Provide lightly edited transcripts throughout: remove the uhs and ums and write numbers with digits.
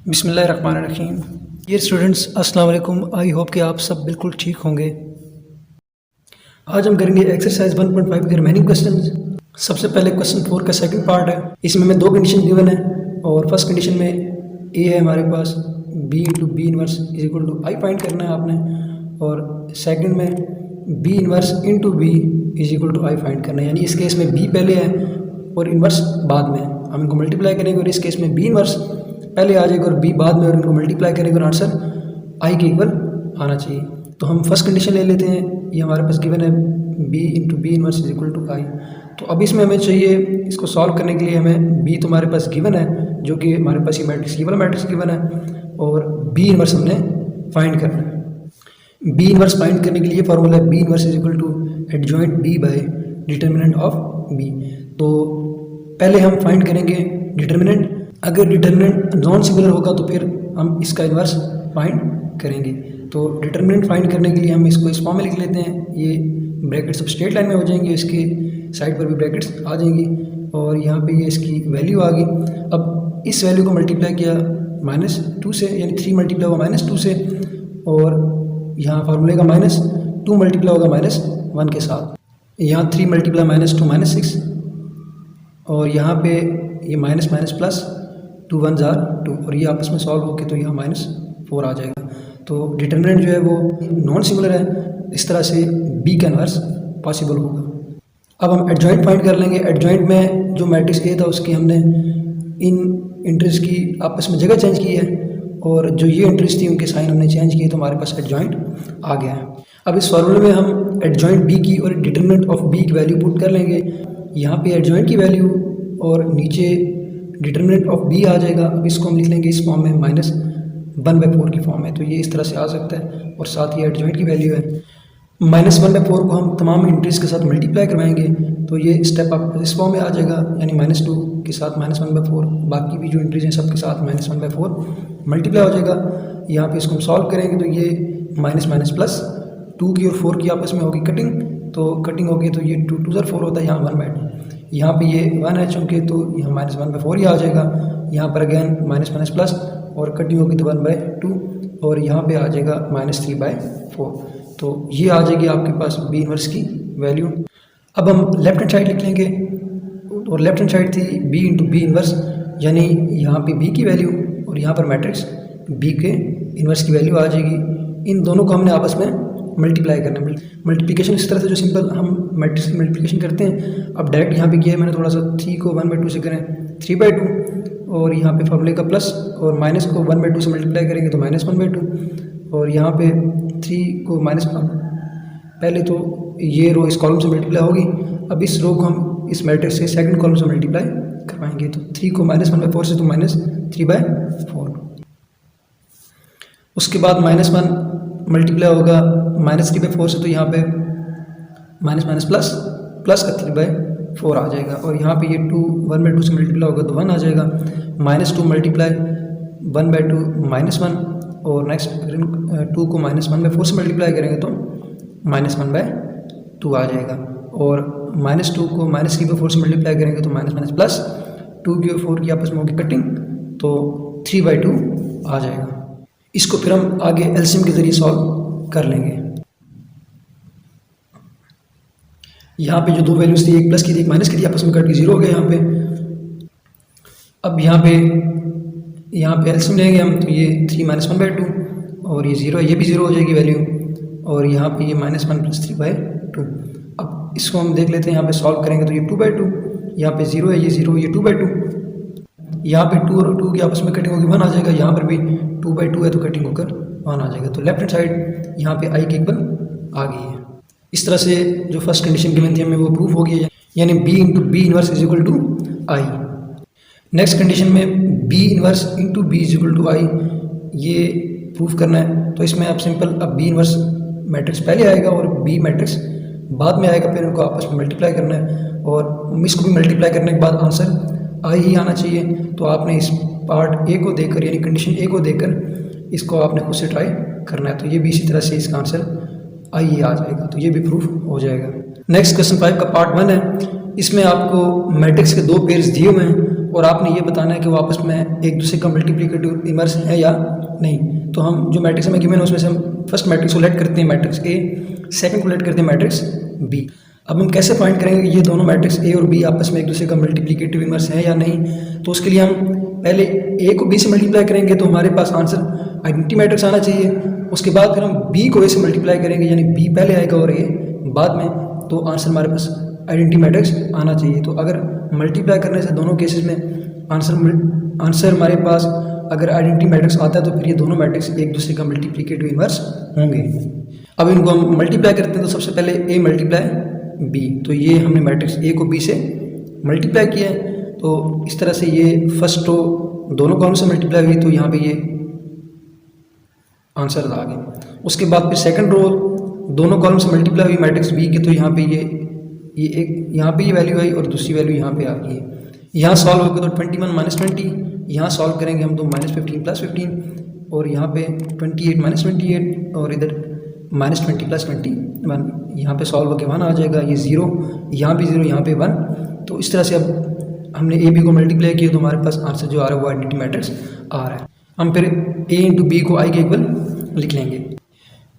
बिस्मिल्लाहिर्रहमानिर्रहीम। Dear students, अस्सलाम वालेकुम। आई होप कि आप सब बिल्कुल ठीक होंगे। आज हम करेंगे एक्सरसाइज 1.5 के रिमेनिंग क्वेश्चंस। सबसे पहले क्वेश्चन 4 का सेकंड पार्ट है। इसमें हमें दो कंडीशन गिवन है और फर्स्ट कंडीशन में ए है हमारे पास B into B inverse is equal to I find करना है आपने, और सेकंड में B inverse into B is equal to I find करना है। यानी इस केस में बी पहले है और इनवर्स बाद में है। हम इनको मल्टीप्लाई करेंगे और इस केस में बी इनवर्स पहले आ जाएगा और बी बाद में, और इनको मल्टीप्लाई करेंगे और आंसर आई के इक्वल आना चाहिए। तो हम फर्स्ट कंडीशन ले लेते हैं। ये हमारे पास गिवन है B into B inverse is equal to I. तो अब इसमें हमें चाहिए, इसको सॉल्व करने के लिए हमें बी तो हमारे पास गिवन है, जो कि हमारे पास ये मैट्रिक्स ये वाला मैट्रिक्स गिवन है, और बी इनवर्स हमने फाइंड करना है। बी इनवर्स फाइंड करने के लिए फार्मूला है B inverse is equal to adjoint B by determinant of B. तो पहले हम फाइंड करेंगे डिटर्मिनेंट। अगर डिटर्मिनेंट नॉन सिमिलर होगा तो फिर हम इसका इन्वर्स फाइंड करेंगे। तो डिटर्मिनेंट फाइंड करने के लिए हम इसको इस फॉर्म में लिख लेते हैं। ये ब्रैकेट्स अब स्ट्रेट लाइन में हो जाएंगे, इसके साइड पर भी ब्रैकेट्स आ जाएंगी, और यहाँ पे ये इसकी वैल्यू आ गई। अब इस वैल्यू को मल्टीप्लाई किया -2 से, यानी 3 मल्टीप्लाई होगा -2 से, और यहाँ फार्मूले का -2 मल्टीप्लाई होगा -1 के साथ। यहाँ 3 मल्टीप्लाई -2 -6, और यहाँ पे ये माइनस माइनस प्लस 2 1 जार 2, और ये आपस में सॉल्व होके तो यहाँ -4 आ जाएगा। तो डिटर्मिनेंट जो है वो नॉन सिमिलर है, इस तरह से बी का इन्वर्स पॉसिबल होगा। अब हम एडजॉइंट फाइंड कर लेंगे। एडजॉइंट में जो मैट्रिक्स ए था उसकी हमने इन एंट्रीज की आपस में जगह चेंज की है, और जो ये एंट्रीज थी उनके साइन हमने चेंज किए, तो हमारे पास एडजॉइंट आ गया है। अब इस फॉर्मूले में हम एडजॉइंट बी की और डिटर्मिनेंट ऑफ बी की वैल्यू पुट कर लेंगे। यहाँ पे एडजॉइंट की वैल्यू और नीचे डिटर्मिनेंट ऑफ बी आ जाएगा। अब इसको हम लिख लेंगे इस फॉर्म में -1/4 की फॉर्म में, तो ये इस तरह से आ सकता है, और साथ ही एडजॉइंट की वैल्यू है। -1/4 को हम तमाम इंट्रीज के साथ मल्टीप्लाई करवाएंगे, तो ये स्टेप आप इस फॉर्म में आ जाएगा, यानी -2 के साथ -1/4, बाकी भी जो इंट्रीज हैं सबके साथ -1/4 मल्टीप्लाई हो जाएगा। यहाँ पे इसको हम सॉल्व करेंगे तो ये माइनस माइनस प्लस 2 की और 4 की आपस में होगी कटिंग, तो कटिंग होगी तो ये 2 2 4 होता है, यहाँ 1/2। यहाँ पे ये 1 है चूँकि, तो यहाँ -1/4 ही आ जाएगा। यहाँ पर अगैन माइनस माइनस प्लस, और कटिंग होगी तो 1/2, और यहाँ पे आ जाएगा -3/4। तो ये आ जाएगी आपके पास बी इनवर्स की वैल्यू। अब हम लेफ्ट हैंड साइड लिख लेंगे, और लेफ्ट हैंड साइड थी बी इंटू बी इनवर्स, यानी यहाँ पे बी की वैल्यू और यहाँ पर मैट्रिक्स बी के इनवर्स की वैल्यू आ जाएगी। इन दोनों को हमने आपस में मल्टीप्लाई करना है। मल्टीप्लिकेशन इस तरह से जो सिंपल हम मैट्रिक्स की मल्टीप्लिकेशन करते हैं, अब डायरेक्ट यहाँ पे किया है मैंने, थोड़ा सा 3 को 1/2 से करें 3/2, और यहाँ पे फार्मूले का प्लस और माइनस को 1/2 से मल्टीप्लाई करेंगे तो -1/2, और यहाँ पे 3 को माइनस, पहले तो ये रो इस कॉलम से मल्टीप्लाई होगी, अब इस रो को हम इस मैट्रिक्स से सेकंड कॉलम से मल्टीप्लाई करवाएंगे, तो 3 को -1/4 से तो -3/4। उसके बाद -1 मल्टीप्लाई होगा -3/4 से, तो यहाँ पे माइनस माइनस प्लस प्लस का 3/4 आ जाएगा, और यहाँ पे ये 2 1/2 से मल्टीप्लाई होगा तो 1 आ जाएगा। -2 मल्टीप्लाई 1/2 -1, और नेक्स्ट 2 को -1/4 से मल्टीप्लाई करेंगे तो -1/2 आ जाएगा, और -2 को -3/4 से मल्टीप्लाई करेंगे तो माइनस माइनस प्लस 2 की और 4 की आपस में होगी कटिंग, तो 3/2 आ जाएगा। इसको फिर हम आगे एलसीएम के ज़रिए सॉल्व कर लेंगे। यहाँ पे जो दो वैल्यूज थी, एक प्लस की थी एक माइनस की थी, आपस में कट के 0 हो गया यहाँ पे। अब यहाँ पे एलसीएम लेंगे हम, तो ये 3 -1/2, और ये 0 है, ये भी 0 हो जाएगी वैल्यू, और यहाँ पे ये -1 + 3/2। अब इसको हम देख लेते हैं, यहाँ पे सॉल्व करेंगे तो ये 2/2, यहाँ पे 0 है, ये 0, ये 2/2, यहाँ पे 2 और 2 की आपस में कटिंग होगी 1 आ जाएगा, यहाँ पर भी 2/2 है तो कटिंग होकर 1 आ जाएगा। तो लेफ्ट हैंड साइड यहाँ पे आई के इक्वल आ गई है। इस तरह से जो फर्स्ट कंडीशन गिवन थी हमें वो प्रूफ हो गई है, यानी B into B inverse is equal to I. Next condition में B inverse into B is equal to I, ये प्रूफ करना है। तो इसमें आप सिंपल, अब बी इनवर्स मैट्रिक्स पहले आएगा और बी मैट्रिक्स बाद में आएगा, फिर उनको आपस में मल्टीप्लाई करना है, और इसको भी मल्टीप्लाई करने के बाद आंसर आई ही आना चाहिए। तो आपने इस पार्ट ए को देखकर, यानी कंडीशन ए को देखकर इसको आपने खुद से ट्राई करना है, तो ये भी इसी तरह से इसका आंसर आई ही आ जाएगा, तो ये भी प्रूफ हो जाएगा। नेक्स्ट क्वेश्चन 5 का पार्ट 1 है। इसमें आपको मैट्रिक्स के 2 पेयर्स दिए हुए हैं, और आपने ये बताना है कि वो आपस में एक दूसरे का मल्टीप्लिकेटिव इनवर्स है या नहीं। तो हम जो मैट्रिक्स हमें गिवन है उसमें से हम फर्स्ट मैट्रिक्स को लेट करते हैं मैट्रिक्स ए, सेकंड को लेट करते हैं मैट्रिक्स बी। अब हम कैसे फाइंड करेंगे कि ये दोनों मैट्रिक्स ए और बी आपस में एक दूसरे का मल्टीप्लिकेटिव इनवर्स है या नहीं। तो उसके लिए हम पहले ए को बी से मल्टीप्लाई करेंगे तो हमारे पास आंसर आइडेंटिटी मैट्रिक्स आना चाहिए। उसके बाद फिर हम बी को ए से मल्टीप्लाई करेंगे, यानी बी पहले आएगा और ए बाद में, तो आंसर हमारे पास आइडेंटिटी मैट्रिक्स आना चाहिए। तो अगर मल्टीप्लाई करने से दोनों केसेस में आंसर हमारे पास अगर आइडेंटिटी मैट्रिक्स आता है तो फिर ये दोनों मैट्रिक्स एक दूसरे का मल्टीप्लिकेटिव इनवर्स होंगे। अब इनको हम मल्टीप्लाई करते हैं तो सबसे पहले ए मल्टीप्लाई बी, तो ये हमने मैट्रिक्स ए को बी से मल्टीप्लाई किया है। तो इस तरह से ये फर्स्ट रो दोनों कॉलम से मल्टीप्लाई हुई तो यहाँ पे ये आंसर आ गया। उसके बाद फिर सेकंड रो दोनों कॉलम से मल्टीप्लाई हुई मैट्रिक्स बी की, तो यहाँ पे ये एक यहाँ पे ये वैल्यू आई और दूसरी वैल्यू यहाँ पे आ गई है। यहाँ सॉल्व होगा तो 21 माइनस 20, यहाँ सॉल्व करेंगे हम तो -15 प्लस 15 और यहाँ पे 28 माइनस 28 और इधर -20 प्लस 21, यहाँ पे सॉल्व होकर 1 आ जाएगा। ये 0, यहाँ भी 0, यहाँ पे 1। तो इस तरह से अब हमने ए बी को मल्टीप्लाई किया तो हमारे पास आंसर जो आ रहा है वो आइडेंटिटी मैट्रिक्स आ रहा है। हम फिर ए इंटू बी को आई के इक्वल लिख लेंगे।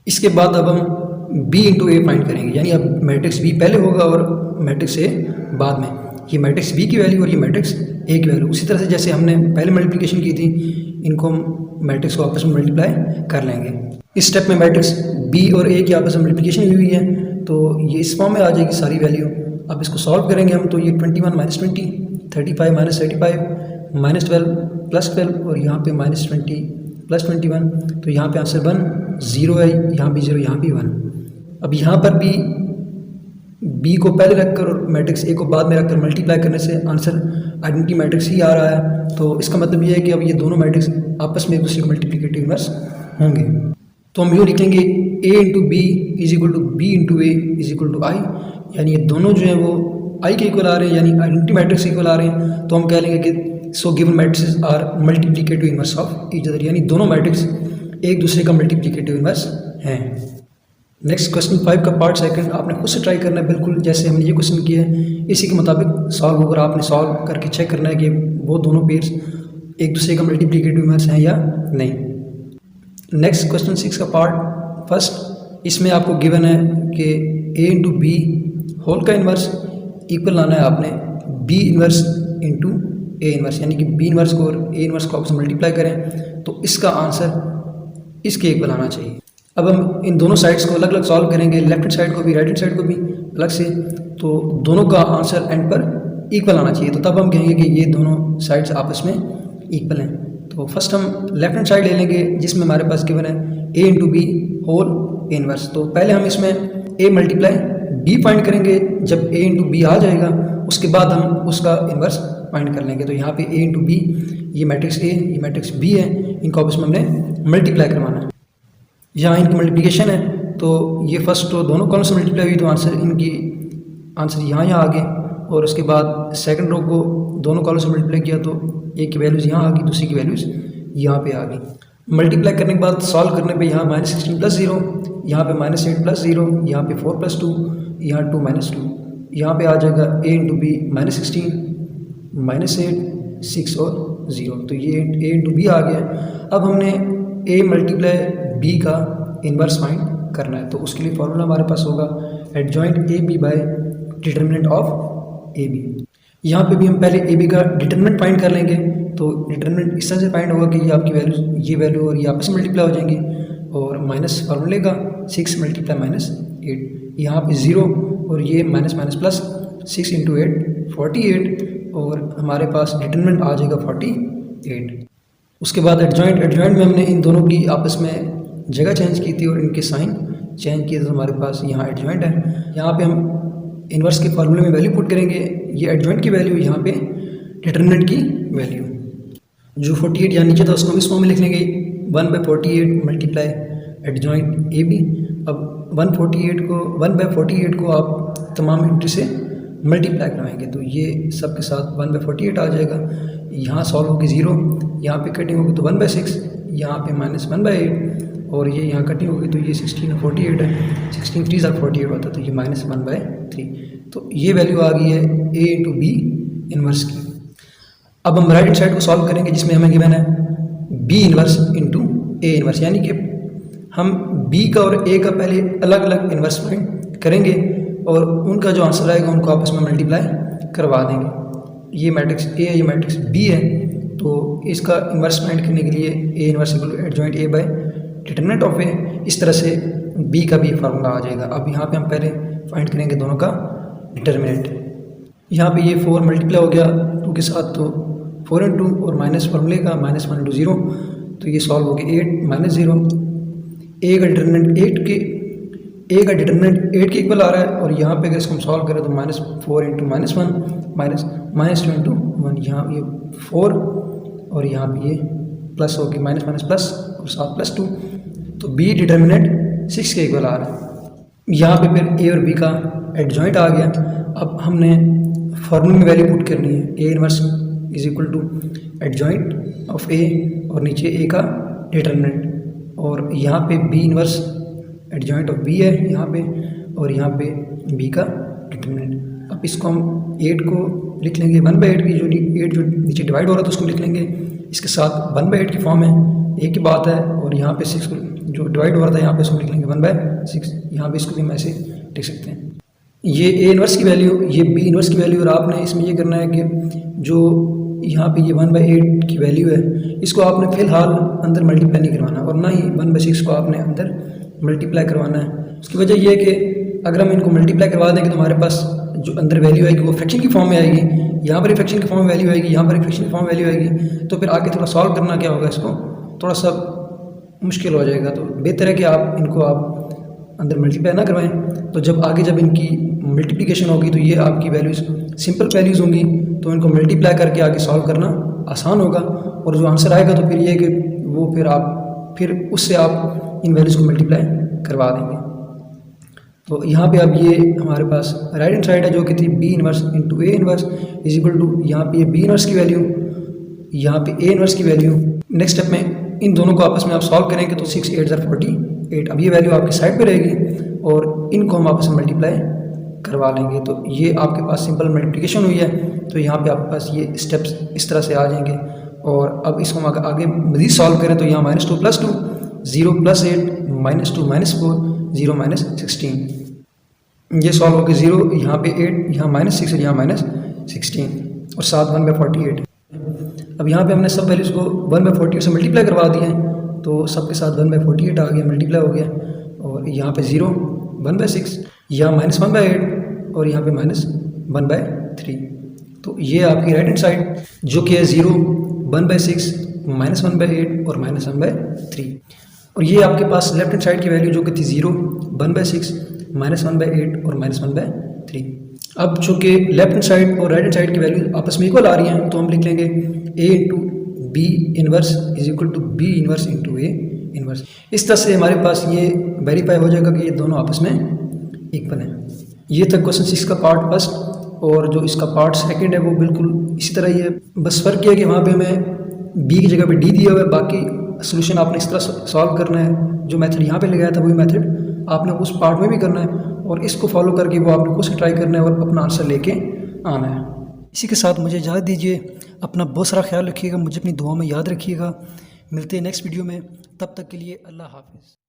इसके बाद अब हम बी इंटू ए फाइंड करेंगे, यानी अब मैट्रिक्स बी पहले होगा और मैट्रिक्स ए बाद में। ये मैट्रिक्स बी की वैल्यू और ये मैट्रिक्स ए की वैल्यू, उसी तरह से जैसे हमने पहले मल्टीप्लिकेशन की थी इनको हम मैट्रिक्स को आपस में मल्टीप्लाई कर लेंगे। इस स्टेप में मैट्रिक्स बी और ए की आपस में मल्टीप्लिकेशन हुई है तो ये इस फॉर्म में आ जाएगी सारी वैल्यू। अब इसको सॉल्व करेंगे हम तो ये 21 माइनस 20, 35 माइनस 35, -12 प्लस 12 और यहाँ पे -20 प्लस 21, तो यहाँ पे आंसर 1, 0 है, यहाँ भी 0, यहाँ भी 1। अब यहाँ पर भी बी को पहले रखकर और मैट्रिक्स ए को बाद में रखकर मल्टीप्लाई करने से आंसर आइडेंटिटी मैट्रिक्स ही आ रहा है। तो इसका मतलब ये है कि अब ये दोनों मैट्रिक्स आपस में एक दूसरे के मल्टीप्लिकेटिव इनवर्स होंगे। तो हम यूँ लिखेंगे A into B is equal to B into A is equal to I, यानी ये दोनों जो हैं वो आई के इक्वल आ रहे हैं, यानी आइडेंटिटी मैट्रिक्स इक्वल आ रहे हैं। तो हम कह लेंगे कि so given matrix are multiplicative inverse of each other, यानी दोनों मैट्रिक्स एक दूसरे का मल्टीप्लिकेटिव इनवर्स हैं। नेक्स्ट क्वेश्चन 5 का पार्ट सेकंड आपने खुद से ट्राई करना है, बिल्कुल जैसे हमने ये क्वेश्चन किया है इसी के मुताबिक सॉल्व होकर आपने सॉल्व करके चेक करना है कि वो दोनों पेयर्स एक दूसरे का मल्टीप्लिकेटिव इनवर्स हैं या नहीं। नेक्स्ट क्वेश्चन 6 का पार्ट फर्स्ट, इसमें आपको गिवन है कि ए इंटू बी होल का इन्वर्स इक्वल लाना है आपने B inverse into A inverse, यानी कि बी इन्वर्स को और ए इन्वर्स को आपस में मल्टीप्लाई करें तो इसका आंसर इसके इक्वल आना चाहिए। अब हम इन दोनों साइड्स को अलग अलग सॉल्व करेंगे, लेफ्ट हैंड साइड को भी राइट हैंड साइड को भी अलग से, तो दोनों का आंसर एंड पर इक्वल आना चाहिए। तो तब हम कहेंगे कि ये दोनों साइड्स आपस में इक्वल हैं। तो फर्स्ट हम लेफ्ट हैंड साइड ले लेंगे जिसमें हमारे पास गिवन है A into B whole A inverse. तो पहले हम इसमें ए मल्टीप्लाई बी फाइंड करेंगे, जब ए इंटू बी आ जाएगा उसके बाद हम उसका इन्वर्स फाइंड कर लेंगे। तो यहाँ पे ए इंटू बी, ये मैट्रिक्स ए ये मैट्रिक्स बी है, इनको आपस में हमने मल्टीप्लाई करवाना है। यहाँ इनकी मल्टीप्लिकेशन है तो ये फर्स्ट रो दोनों कॉलम से मल्टीप्लाई हुई तो आंसर यहाँ आ गए, और उसके बाद सेकंड रो को दोनों कॉलम से मल्टीप्लाई किया तो एक की वैल्यूज़ यहाँ आ गई, दूसरी की वैल्यूज़ यहाँ पे आ गई। मल्टीप्लाई करने के बाद सॉल्व करने पे यहाँ -16 प्लस 0, यहाँ पे -8 प्लस 0, यहाँ पे 4 प्लस 2, यहाँ 2 माइनस 2, यहाँ पे आ जाएगा a इंटू बी -16 -8 6 और 0, तो ये a इंटू बी आ गया। अब हमने a मल्टीप्लाई b का इन्वर्स फाइंड करना है, तो उसके लिए फॉर्मूला हमारे पास होगा adjoint A B by determinant of A B. यहाँ पे भी हम पहले ए बी का डिटर्मिनेंट फाइंड कर लेंगे। तो डिटर्मिनेंट इस तरह से फाइंड होगा कि ये आपकी वैल्यू ये वैल्यू और ये आपस में मल्टीप्लाई हो जाएंगी, और माइनस फार्मूले का 6 मल्टीप्लाई -8, यहाँ पे 0 और ये माइनस माइनस प्लस 6 इंटू 8 48, और हमारे पास डिटर्मिनेंट आ जाएगा 48। उसके बाद एडजॉइंट में हमने इन दोनों की आपस में जगह चेंज की थी और इनके साइन चेंज किए, तो हमारे पास यहाँ एडजॉइंट है। यहाँ पे हम इन्वर्स के फार्मूले में वैल्यू पुट करेंगे, ये एडजॉइंट की वैल्यू, यहाँ पे डिटर्मिनेंट की वैल्यू। जो 48 यहाँ नीचे था उसको हम इस फॉर्म में लिख लेंगे 1/48 मल्टीप्लाई एडजॉइंट ए बी। अब 1/48 को आप तमाम इंटू से मल्टीप्लाई कराएंगे तो ये सब के साथ 1/48 आ जाएगा। यहाँ सॉल्व होगी 0, यहाँ पे कटिंग होगी तो 1/6, यहाँ पे -1/8, और ये यहाँ कटिंग होगी तो ये 16 और 48 है, 16 3 48 होता है तो ये -1/3। तो ये वैल्यू आ गई है a इंटू बी इन्वर्स की। अब हम राइट हैंड साइड को सॉल्व करेंगे जिसमें हमें गिवन है B inverse into A inverse, यानी कि हम बी का और ए का पहले अलग अलग इन्वर्स फाइंड करेंगे और उनका जो आंसर आएगा उनको आपस में मल्टीप्लाई करवा देंगे। ये मैट्रिक्स ए है, ये मैट्रिक्स बी है, तो इसका इन्वर्स फाइंड करने के लिए A inverse equal to adjoint A by determinant of A, इस तरह से बी का भी फार्मूला आ जाएगा। अब यहाँ पे हम पहले फाइंड करेंगे दोनों का डिटरमिनेंट। यहाँ पे ये 4 मल्टीप्लाई हो गया 2 के साथ, तो 4 इंटू और माइनस फार्मूले का -1 इंटू 0, तो ये सॉल्व हो गया 8 माइनस 0। ए का डिटरमिनेंट 8 के इक्वल आ रहा है और यहाँ पे अगर इसको हम सॉल्व करें तो -4 इंटू -1 -2 इंटू 1, यहाँ ये 4 और यहाँ पे ये प्लस हो गया माइनस माइनस प्लस और साथ +2, तो बी डिटरमिनेंट 6 के इक्वल आ रहा है। यहाँ पे फिर ए और बी का एडजॉइंट आ गया। अब हमने फॉर्मूले में वैल्यू पुट करनी है, A inverse is equal to adjoint of A और नीचे ए का डिटरमिनेंट, और यहाँ पे B inverse adjoint of B है यहाँ पे, और यहाँ पे बी का डिटरमिनेंट। अब इसको हम 8 को लिख लेंगे 1/8 की, जो 8 जो नीचे डिवाइड हो रहा था उसको लिख लेंगे, इसके साथ 1/8 की फॉर्म है, एक ही बात है, और यहाँ पे 6 जो डिवाइड हो रहा था यहाँ पे इसको लिख लेंगे 1/6, यहाँ पे इसको भी हम ऐसे लिख सकते हैं। ये ए इनवर्स की वैल्यू, ये बी इनवर्स की वैल्यू, और आपने इसमें ये करना है कि जो यहाँ पे ये 1/8 की वैल्यू है इसको आपने फ़िलहाल अंदर मल्टीप्लाई नहीं करवाना, और ना ही 1/6 को आपने अंदर मल्टीप्लाई करवाना है। उसकी वजह यह है कि अगर हम इनको मल्टीप्लाई करवा देंगे तो हमारे पास जो अंदर वैल्यू आएगी वो फ्रैक्शन की फॉर्म में आएगी, यहाँ पर फ्रैक्शन की फॉर्म में वैल्यू आएगी, यहाँ पर फ्रैक्शन की फॉर्म वैल्यू आएगी, तो फिर आगे थोड़ा सॉल्व करना क्या होगा, इसको थोड़ा सा मुश्किल हो जाएगा। तो बेहतर है कि आप इनको आप अंदर मल्टीप्लाई ना करवाएं, तो जब इनकी मल्टीप्लिकेशन होगी तो ये आपकी वैल्यूज़ सिंपल वैल्यूज़ होंगी, तो इनको मल्टीप्लाई करके आगे सॉल्व करना आसान होगा, और जो आंसर आएगा तो फिर ये कि वो फिर उससे आप इन वैल्यूज़ को मल्टीप्लाई करवा देंगे। तो यहाँ पे अब ये हमारे पास राइट हैंड साइड है जो कि थी B inverse into A inverse is equal to, यहाँ पे ये बी इनवर्स की वैल्यू, यहाँ पे ए इनवर्स की वैल्यू। नेक्स्ट स्टेप में इन दोनों को आपस में आप सॉल्व करेंगे तो 6 8 48, अब ये वैल्यू आपकी साइड पे रहेगी और इनको हम आपस में मल्टीप्लाई करवा लेंगे। तो ये आपके पास सिंपल मल्टीप्लिकेशन हुई है, तो यहाँ पे आपके पास ये स्टेप्स इस तरह से आ जाएंगे। और अब इसको हम आगे मज़ीद सॉल्व करें तो यहाँ -2 + 2 0 + 8 -2 -4 0 -16, ये सॉल्व होकर 0 यहाँ पे 8 यहाँ -6 और यहाँ -16 और साथ 1/48। अब यहाँ पे हमने सब वैल्यूज़ को 1/48 से मल्टीप्लाई करवा दिए हैं, तो सबके साथ 1/48 आ गया, मल्टीप्लाई हो गया, और यहाँ पे 0 1/6, यहाँ -1/8 और यहाँ पे -1/3। तो ये आपकी राइट हैंड साइड जो कि है 0 1/6 -1/8 और -1/3, और ये आपके पास लेफ्ट हैंड साइड की वैल्यू जो कि थी 0 1/6 -1/8 और -1/3। अब चूँकि लेफ्ट हैंड साइड और राइट हैंड साइड की वैल्यू आपस में इक्वल आ रही हैं, तो हम लिख लेंगे a into B inverse is equal to B inverse into A inverse. इस तरह से हमारे पास ये वेरीफाई हो जाएगा कि ये दोनों आपस में इक्वल हैं। ये था क्वेश्चन 6 का पार्ट फर्स्ट, और जो इसका पार्ट सेकंड है वो बिल्कुल इसी तरह ही है, बस फ़र्क ये है कि वहाँ पे हमें बी की जगह पे डी दिया हुआ है, बाकी सोल्यूशन आपने इस तरह सॉल्व करना है। जो मेथड यहाँ पे लगाया था वही मेथड आपने उस पार्ट में भी करना है, और इसको फॉलो करके वो आपने खुद से ट्राई करना है और अपना आंसर लेके आना है। इसी के साथ मुझे इजाज़त दीजिए, अपना बहुत सारा ख्याल रखिएगा, मुझे अपनी दुआ में याद रखिएगा। मिलते हैं नेक्स्ट वीडियो में, तब तक के लिए अल्लाह हाफ़िज़।